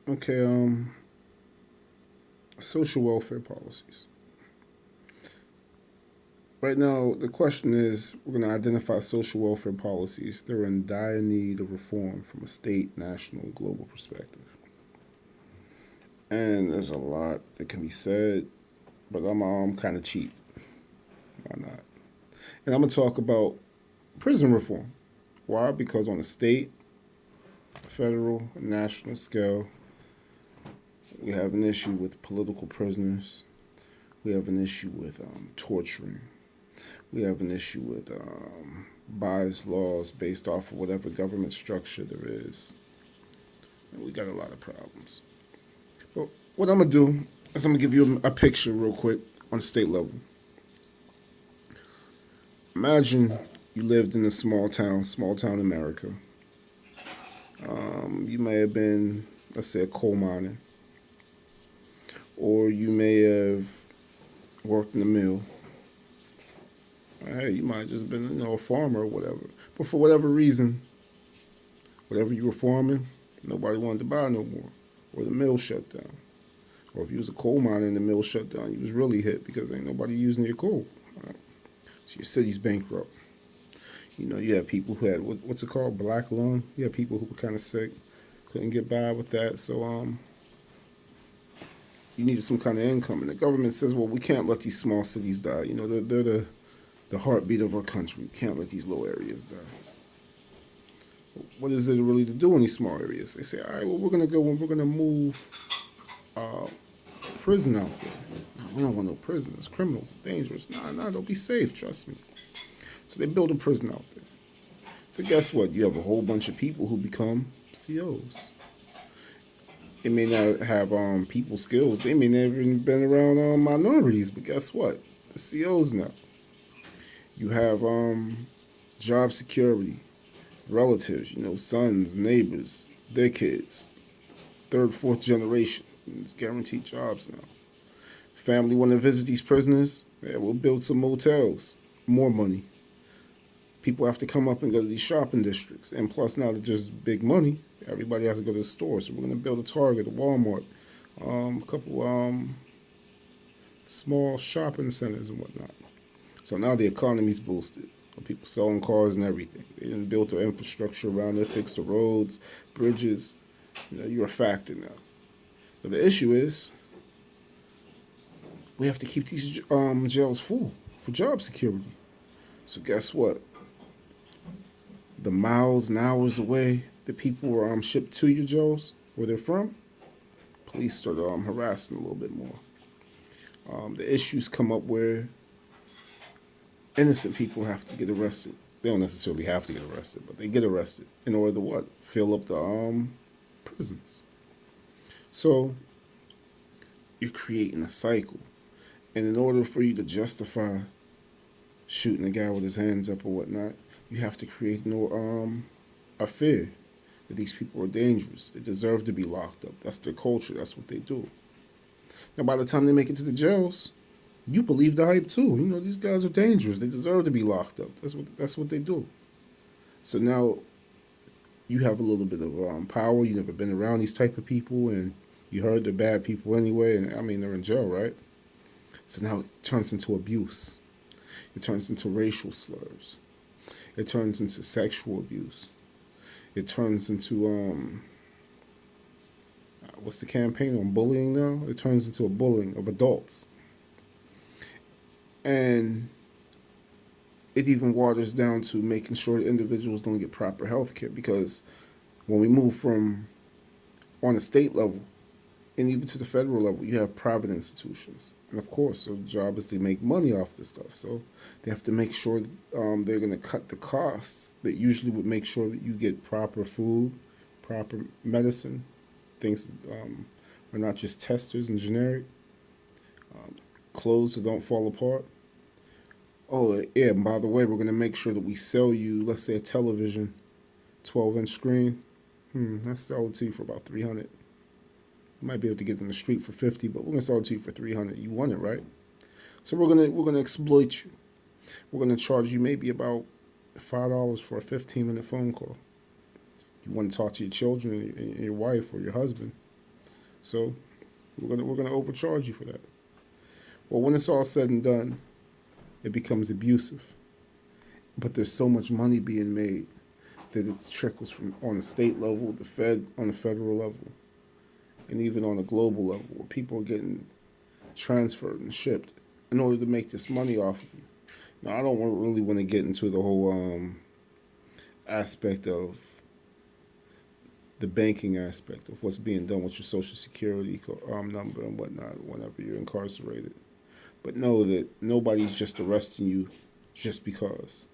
Okay, social welfare policies. Right now, the question is we're going to identify social welfare policies that are in dire need of reform from a state, national, and global perspective. And there's a lot that can be said, but I'm kind of cheap. Why not? And I'm going to talk about prison reform. Why? Because on a state, federal, and national scale, we have an issue with political prisoners. We have an issue with torturing. We have an issue with bias laws based off of whatever government structure there is. And we got a lot of problems. But what I'm going to do is I'm going to give you a picture real quick on a state level. Imagine you lived in a small town America. You may have been, let's say, a coal miner, or you may have worked in the mill. Hey, you might have just been, a farmer or whatever. But for whatever reason, whatever you were farming, nobody wanted to buy no more, or the mill shut down. Or if you was a coal miner and the mill shut down, you was really hit because ain't nobody using your coal. Right? So your city's bankrupt. You had people who had what's it called, black lung. You had people who were kind of sick, couldn't get by with that. So you needed some kind of income, and the government says, well, we can't let these small cities die. They're the heartbeat of our country. We can't let these low areas die. What is there really to do in these small areas? They say, all right, well, we're gonna go and we're gonna move uh, prison out there. No, we don't want no prison. It's criminals. It's dangerous. Nah, don't be safe. Trust me. So they build a prison out there. So guess what? You have a whole bunch of people who become COs. They may not have people skills. They may never even been around minorities, but guess what? The COs now. You have job security, relatives, sons, neighbors, their kids, third, fourth generation. It's guaranteed jobs now. Family want to visit these prisoners? Yeah, we'll build some motels. More money. People have to come up and go to these shopping districts. And plus, now they're just big money. Everybody has to go to the store. So we're going to build a Target, a Walmart, a couple small shopping centers and whatnot. So now the economy's boosted. People selling cars and everything. They didn't build the infrastructure around it, fix the roads, bridges. You're a factor now. But the issue is we have to keep these jails full for job security. So guess what? The miles and hours away that people were shipped to your jails, where they're from, police started harassing a little bit more. The issues come up where innocent people have to get arrested. They don't necessarily have to get arrested, but they get arrested in order to what? Fill up the prisons. So you're creating a cycle. And in order for you to justify shooting a guy with his hands up or whatnot, you have to create a fear that these people are dangerous. They deserve to be locked up. That's their culture. That's what they do. Now, by the time they make it to the jails, you believe the hype too. These guys are dangerous. They deserve to be locked up. That's what they do. So now you have a little bit of power. You've never been around these type of people, and you heard they're bad people anyway. And I mean, they're in jail, right? So now it turns into abuse. It turns into racial slurs. It turns into sexual abuse. It turns into what's the campaign on bullying now? It turns into a bullying of adults. And it even waters down to making sure individuals don't get proper health care, because when we move from on a state level and even to the federal level, you have private institutions. And of course, their job is to make money off this stuff. So they have to make sure they're going to cut the costs that usually would make sure that you get proper food, proper medicine, things that are not just testers and generic, clothes that don't fall apart. Oh, yeah, and by the way, we're going to make sure that we sell you, let's say, a television, 12-inch screen. Let's sell it to you for about 300. You might be able to get it in the street for 50, but we're gonna sell it to you for 300. You want it, right? So we're gonna exploit you. We're gonna charge you maybe about $5 for a 15-minute phone call. You want to talk to your children and your wife or your husband. So we're gonna overcharge you for that. Well, when it's all said and done, it becomes abusive. But there's so much money being made that it trickles from on the state level, the Fed on the federal level, and even on a global level, where people are getting transferred and shipped in order to make this money off of you. Now, I don't really want to get into the whole aspect of the banking aspect of what's being done with your social security number and whatnot whenever you're incarcerated. But know that nobody's just arresting you just because.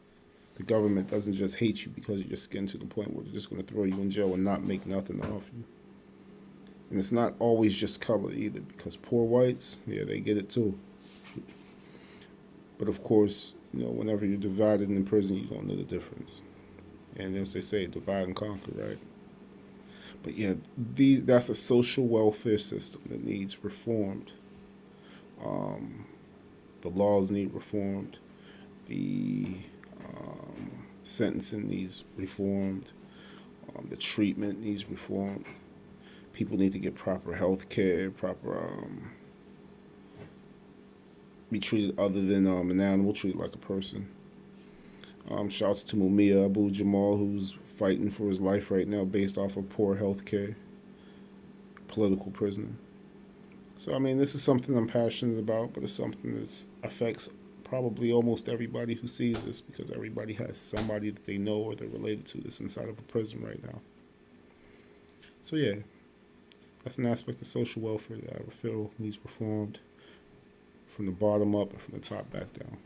The government doesn't just hate you because you're just getting to the point where they're just going to throw you in jail and not make nothing off you. And it's not always just color either, because poor whites, yeah, they get it too. But of course, whenever you're divided in prison, you don't know the difference. And as they say, divide and conquer, right? But yeah, that's a social welfare system that needs reformed. The laws need reformed. The sentencing needs reformed. The treatment needs reformed. People need to get proper health care, be treated other than an animal, treated like a person. Shouts to Mumia Abu Jamal, who's fighting for his life right now based off of poor health care, political prisoner. So, I mean, this is something I'm passionate about, but it's something that affects probably almost everybody who sees this, because everybody has somebody that they know or they're related to that's inside of a prison right now. So, yeah, that's an aspect of social welfare that I feel needs reformed from the bottom up and from the top back down.